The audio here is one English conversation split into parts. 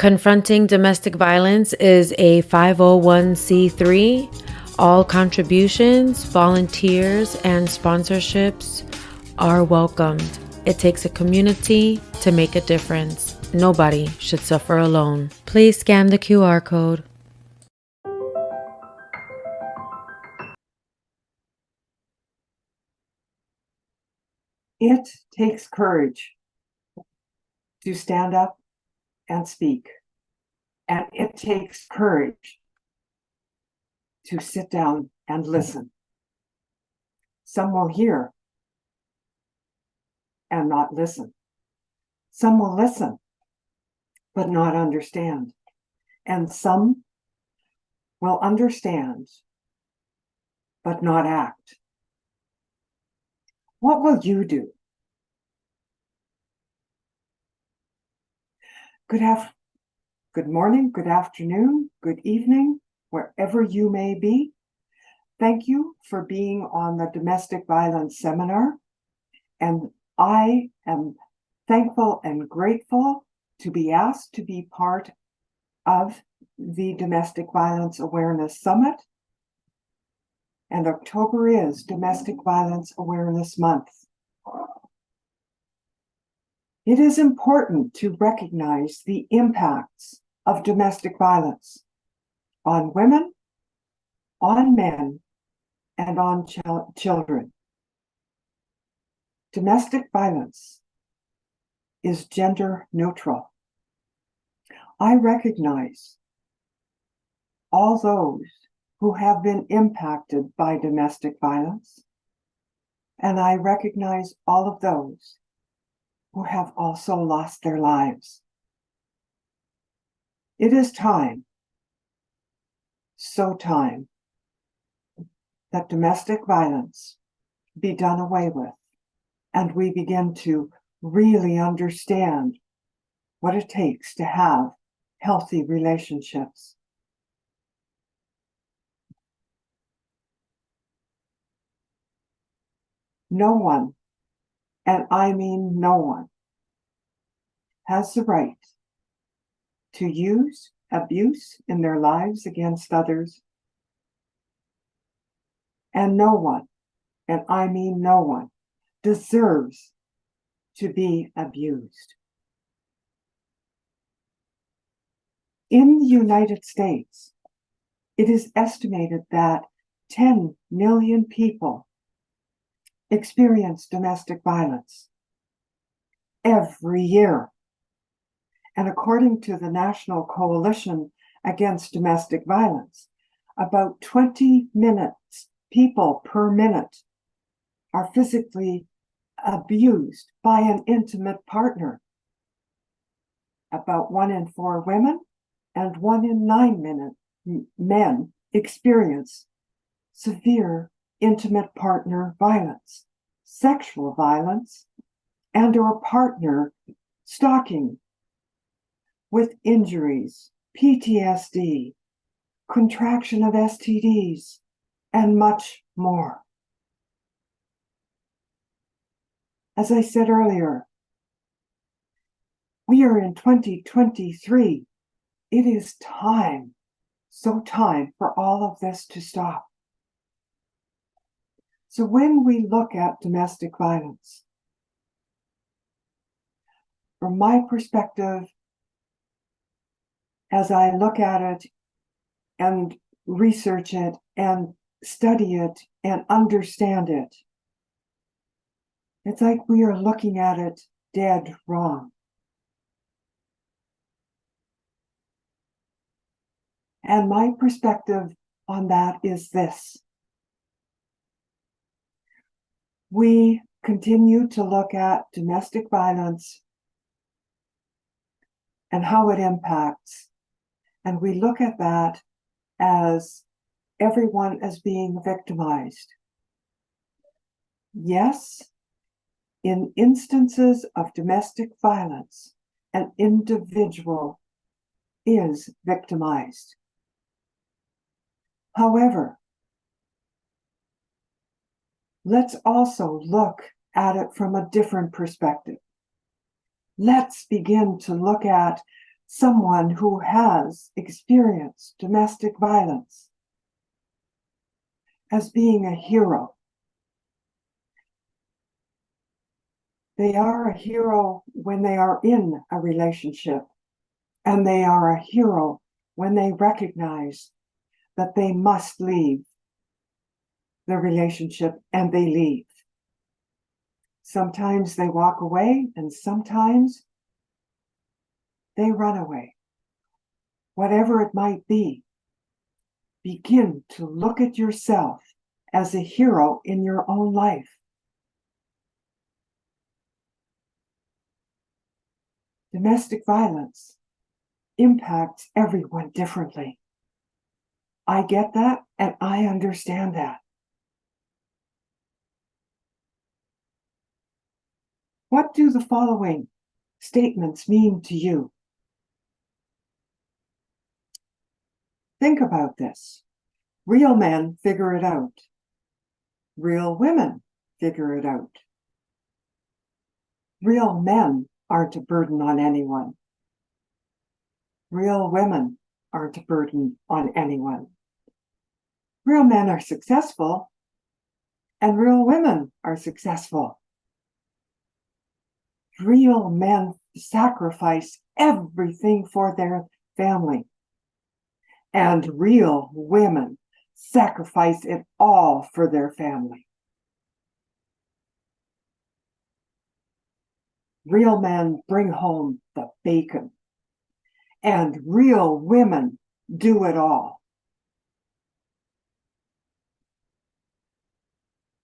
Confronting Domestic Violence is a 501c3. All contributions, volunteers, and sponsorships are welcomed. It takes a community to make a difference. Nobody should suffer alone. Please scan the QR code. It takes courage to stand up and speak. And it takes courage to sit down and listen. Some will hear and not listen. Some will listen but not understand. And some will understand but not act. What will you do? Good morning, good afternoon, good evening, wherever you may be. Thank you for being on the Domestic Violence Seminar. And I am thankful and grateful to be asked to be part of the Domestic Violence Awareness Summit. And October is Domestic Violence Awareness Month. It is important to recognize the impacts of domestic violence on women, on men, and on children. Domestic violence is gender neutral. I recognize all those who have been impacted by domestic violence, and I recognize all of those who have also lost their lives. It is time, so time, that domestic violence be done away with, and we begin to really understand what it takes to have healthy relationships. No one, and I mean no one, has the right to use abuse in their lives against others. And no one, and I mean no one, deserves to be abused. In the United States, it is estimated that 10 million people experience domestic violence every year. And according to the National Coalition Against Domestic Violence, about 20 people per minute are physically abused by an intimate partner. About 1 in 4 women and 1 in 9 men experience severe intimate partner violence, sexual violence, and or partner stalking with injuries, PTSD, contraction of STDs, and much more. As I said earlier, we are in 2023. It is time, so time for all of this to stop. So when we look at domestic violence, from my perspective, as I look at it and research it and study it and understand it, it's like we are looking at it dead wrong. And my perspective on that is this. We continue to look at domestic violence and how it impacts. And we look at that as everyone as being victimized. Yes, in instances of domestic violence, an individual is victimized. However, let's also look at it from a different perspective. Let's begin to look at someone who has experienced domestic violence as being a hero. They are a hero when they are in a relationship, and they are a hero when they recognize that they must leave the relationship, and they leave. Sometimes they walk away, and sometimes they run away. Whatever it might be, begin to look at yourself as a hero in your own life. Domestic violence impacts everyone differently. I get that, and I understand that. What do the following statements mean to you? Think about this. Real men figure it out. Real women figure it out. Real men aren't a burden on anyone. Real women aren't a burden on anyone. Real men are successful, and real women are successful. Real men sacrifice everything for their family, and real women sacrifice it all for their family. Real men bring home the bacon, and real women do it all.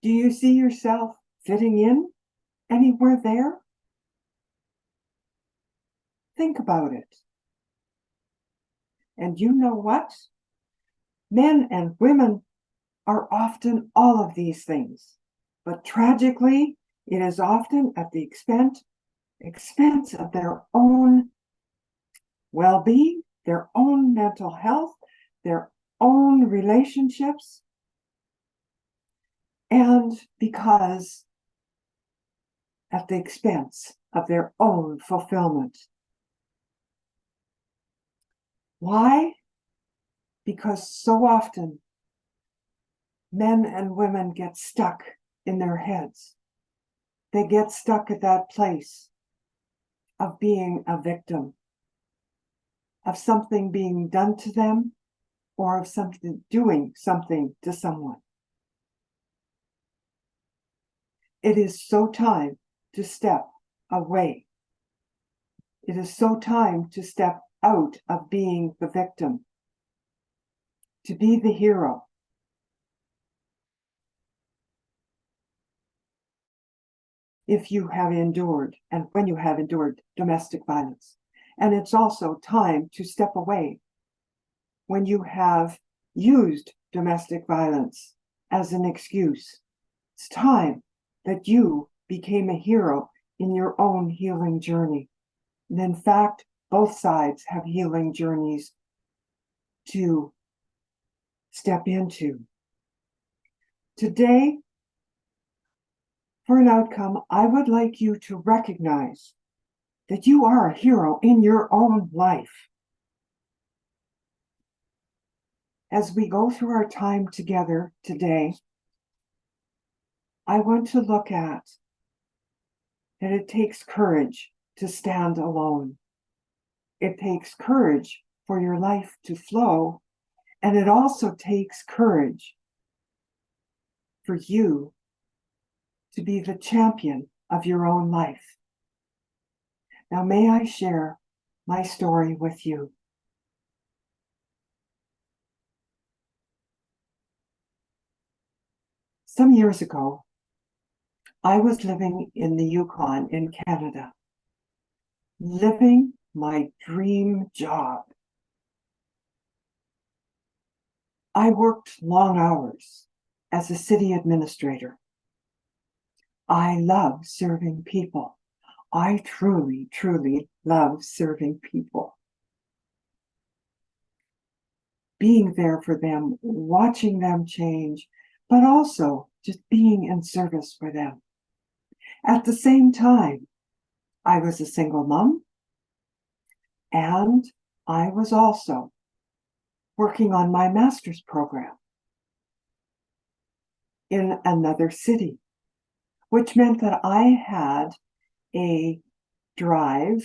Do you see yourself fitting in anywhere there? Think about it. And you know what? Men and women are often all of these things, but tragically, it is often at the expense of their own well-being, their own mental health, their own relationships, and because at the expense of their own fulfillment. Why? Because so often men and women get stuck in their heads. They get stuck at that place of being a victim, of something being done to them, or of something doing something to someone. It is so time to step away. It is so time to step out of being the victim, to be the hero. If you have endured, and when you have endured domestic violence. And it's also time to step away when you have used domestic violence as an excuse. It's time that you became a hero in your own healing journey. And in fact, both sides have healing journeys to step into. Today, for an outcome, I would like you to recognize that you are a hero in your own life. As we go through our time together today, I want to look at that it takes courage to stand alone. It takes courage for your life to flow, and it also takes courage for you to be the champion of your own life. Now, may I share my story with you? Some years ago, I was living in the Yukon in Canada, living my dream job. I worked long hours as a city administrator. I love serving people. I truly, truly love serving people. Being there for them, watching them change, but also just being in service for them. At the same time, I was a single mom, And I was also working on my master's program in another city, which meant that I had a drive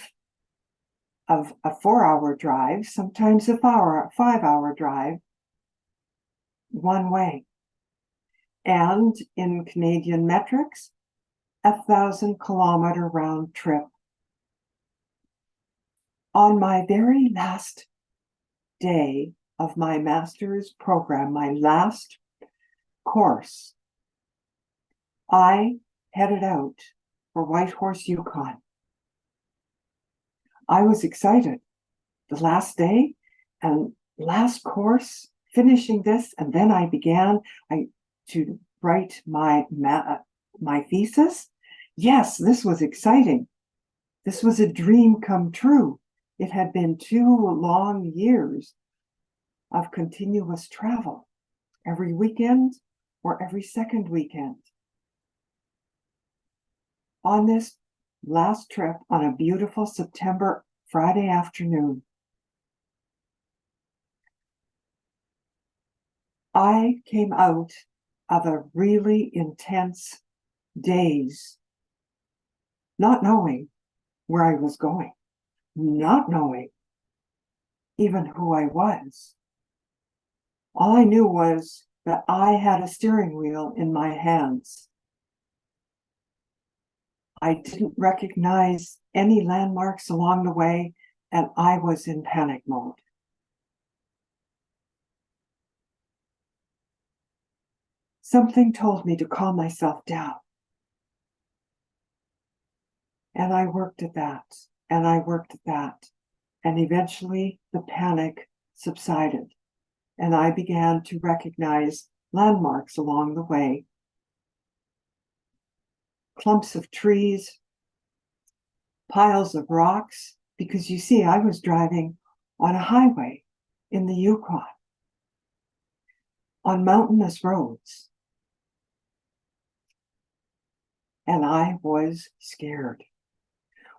of a 4-hour drive, sometimes a 5-hour drive, one way. And in Canadian metrics, 1,000-kilometer round trip. On my very last day of my master's program, my last course, I headed out for Whitehorse, Yukon. I was excited. The last day and last course, finishing this, and then I began to write my thesis. Yes, this was exciting. This was a dream come true. It had been 2 long years of continuous travel, every weekend or every second weekend. On this last trip, on a beautiful September Friday afternoon, I came out of a really intense daze, not knowing where I was going, not knowing even who I was. All I knew was that I had a steering wheel in my hands. I didn't recognize any landmarks along the way, and I was in panic mode. Something told me to calm myself down. And I worked at that, and I worked at that. And eventually the panic subsided, and I began to recognize landmarks along the way. Clumps of trees, piles of rocks, because you see, I was driving on a highway in the Yukon, on mountainous roads. And I was scared.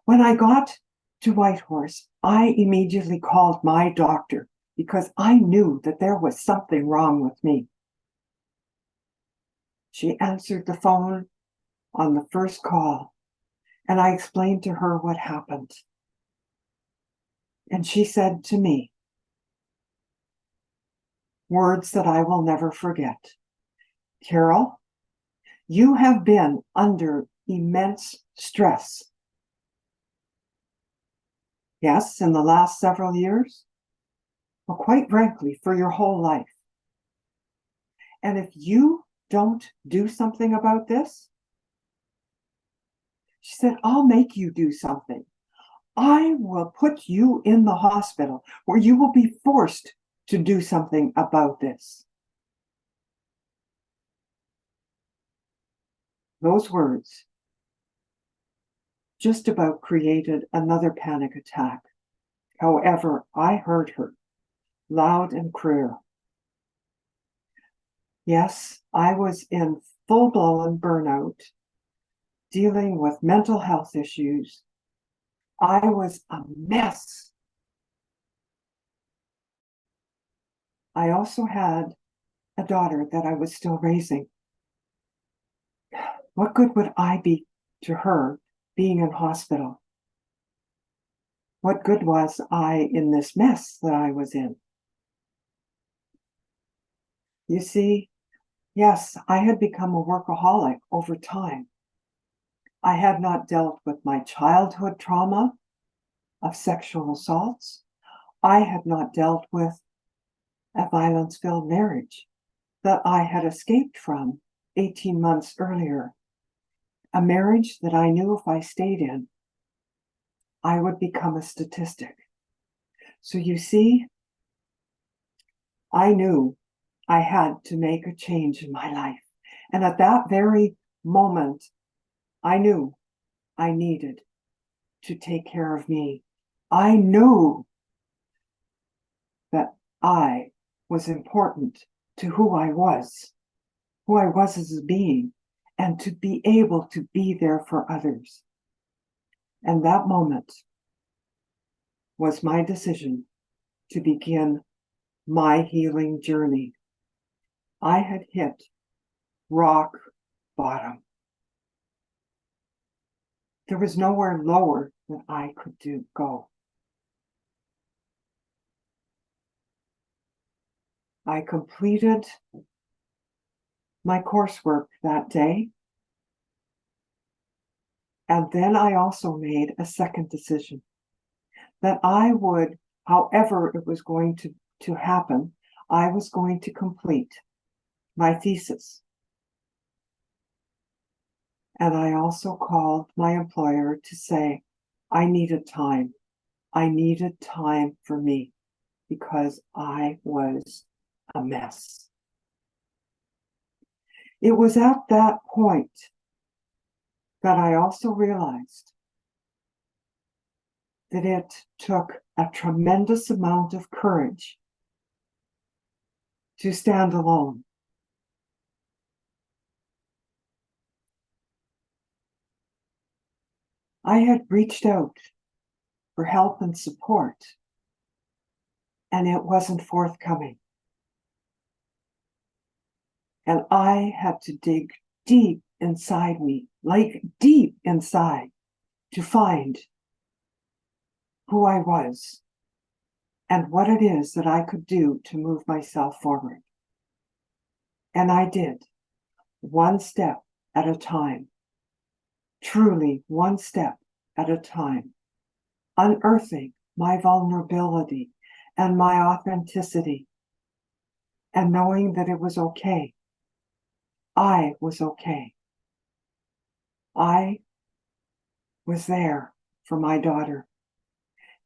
When I got to Whitehorse, I immediately called my doctor because I knew that there was something wrong with me. She answered the phone on the first call, and I explained to her what happened. And she said to me words that I will never forget. Carol, you have been under immense stress. Yes, in the last several years, well, quite frankly, for your whole life. And if you don't do something about this, she said, I'll make you do something. I will put you in the hospital where you will be forced to do something about this. Those words just about created another panic attack. However, I heard her loud and clear. Yes, I was in full-blown burnout, dealing with mental health issues. I was a mess. I also had a daughter that I was still raising. What good would I be to her being in hospital? What good was I in this mess that I was in? You see, yes, I had become a workaholic over time. I had not dealt with my childhood trauma of sexual assaults. I had not dealt with a violence-filled marriage that I had escaped from 18 months earlier. A marriage that I knew if I stayed in, I would become a statistic. So you see, I knew I had to make a change in my life. And at that very moment, I knew I needed to take care of me. I knew that I was important to who I was as a being, and to be able to be there for others. And that moment was my decision to begin my healing journey. I had hit rock bottom. There was nowhere lower that I could go. I completed my coursework that day. And then I also made a second decision that I would, however it was going to happen, I was going to complete my thesis. And I also called my employer to say, I needed time. I needed time for me because I was a mess. It was at that point that I also realized that it took a tremendous amount of courage to stand alone. I had reached out for help and support, and it wasn't forthcoming. And I had to dig deep inside me, like deep inside, to find who I was and what it is that I could do to move myself forward. And I did, one step at a time, truly one step at a time, unearthing my vulnerability and my authenticity, and knowing that it was okay. I was okay. I was there for my daughter,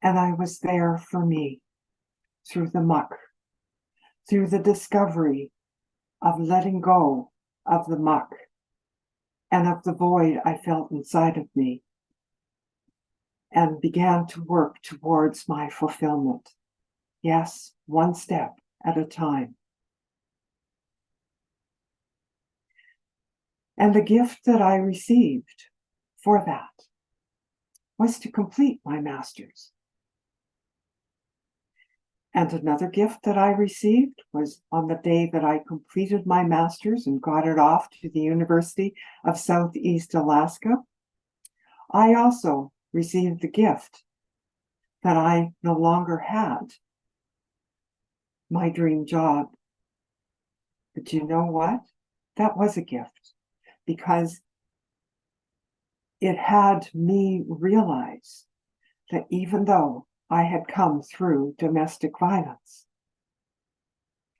and I was there for me through the muck, through the discovery of letting go of the muck and of the void I felt inside of me, and began to work towards my fulfillment. Yes, one step at a time. And the gift that I received for that was to complete my master's. And another gift that I received was on the day that I completed my master's and got it off to the University of Southeast Alaska. I also received the gift that I no longer had my dream job. But you know what? That was a gift, because it had me realize that even though I had come through domestic violence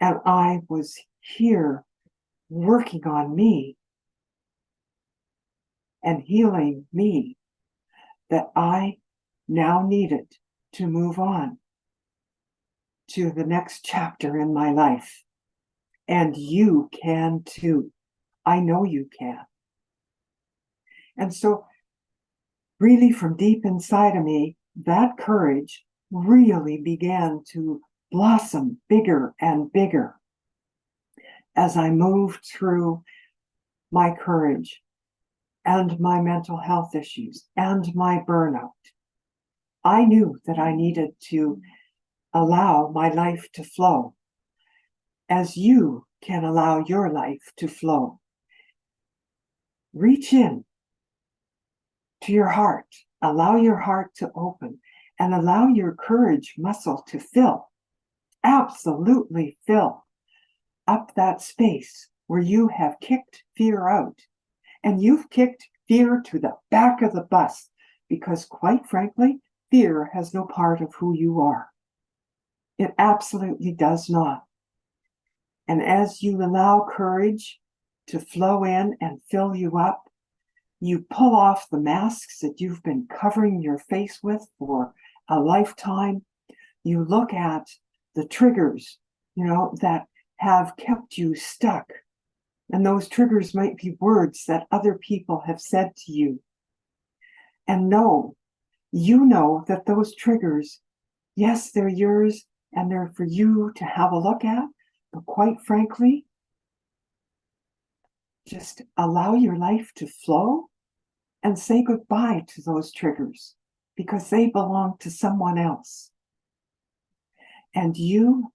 and I was here working on me and healing me, that I now needed to move on to the next chapter in my life. And you can too. I know you can. And so really from deep inside of me, that courage really began to blossom bigger and bigger as I moved through my courage and my mental health issues and my burnout. I knew that I needed to allow my life to flow as you can allow your life to flow. Reach in to your heart, allow your heart to open, and allow your courage muscle to fill, absolutely fill up that space where you have kicked fear out. And you've kicked fear to the back of the bus, because quite frankly, fear has no part of who you are. It absolutely does not. And as you allow courage to flow in and fill you up, you pull off the masks that you've been covering your face with for a lifetime. You look at the triggers, that have kept you stuck. And those triggers might be words that other people have said to you. And you know that those triggers, yes, they're yours and they're for you to have a look at, but quite frankly, just allow your life to flow and say goodbye to those triggers. because they belong to someone else. And you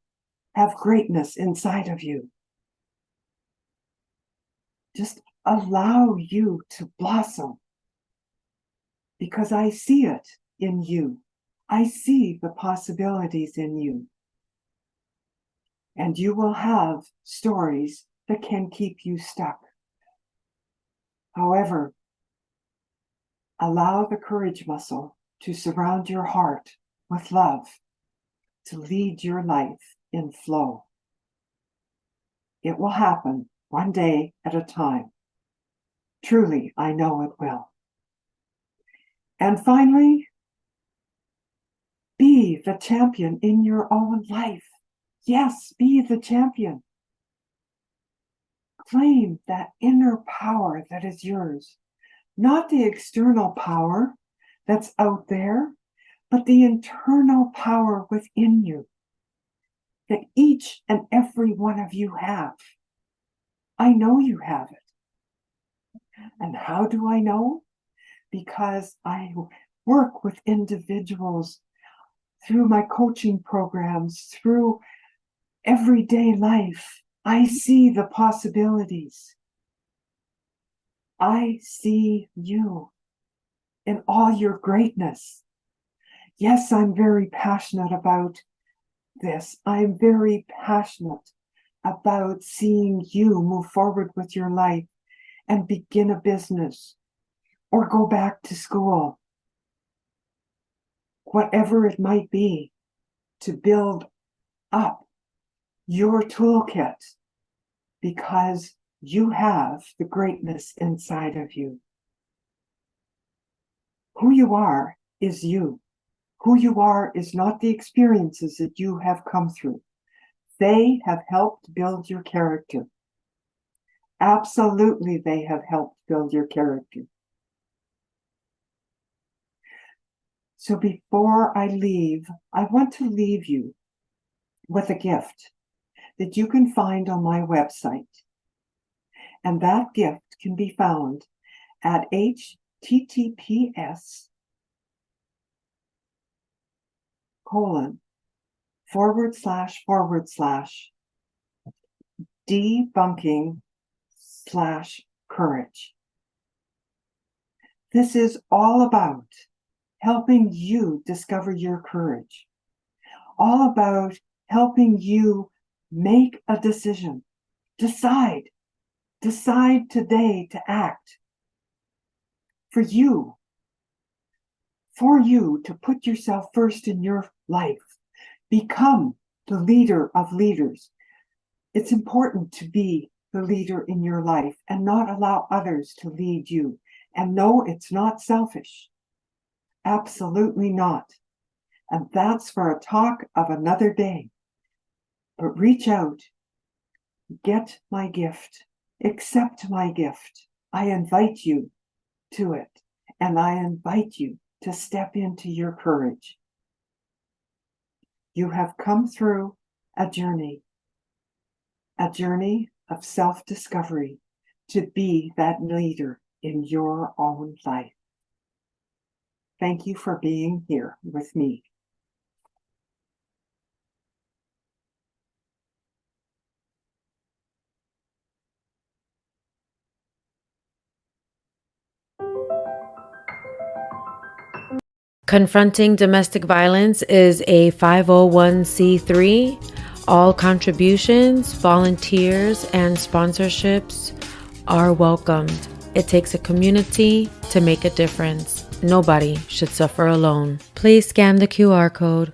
have greatness inside of you. Just allow you to blossom, because I see it in you. I see the possibilities in you. And you will have stories that can keep you stuck. However, allow the courage muscle to surround your heart with love, to lead your life in flow. It will happen one day at a time. Truly, I know it will. And finally, be the champion in your own life. Yes, be the champion. Claim that inner power that is yours, not the external power that's out there, but the internal power within you that each and every one of you have. I know you have it. And how do I know? Because I work with individuals through my coaching programs, through everyday life. I see the possibilities. I see you in all your greatness. Yes, I'm very passionate about this. I'm very passionate about seeing you move forward with your life and begin a business or go back to school. Whatever it might be, to build up your toolkit, because you have the greatness inside of you. Who you are is you. Who you are is not the experiences that you have come through. They have helped build your character. Absolutely, they have helped build your character. So before I leave, I want to leave you with a gift that you can find on my website. And that gift can be found at https://debunking/courage. This is all about helping you discover your courage, all about helping you make a decision. Decide today to act for you to put yourself first in your life. Become the leader of leaders. It's important to be the leader in your life and not allow others to lead you. And no, it's not selfish. Absolutely not. And that's for a talk of another day. But reach out, get my gift, accept my gift. I invite you to it, and I invite you to step into your courage. You have come through a journey of self-discovery to be that leader in your own life. Thank you for being here with me. Confronting Domestic Violence is a 501c3. All contributions, volunteers, and sponsorships are welcomed. It takes a community to make a difference. Nobody should suffer alone. Please scan the QR code.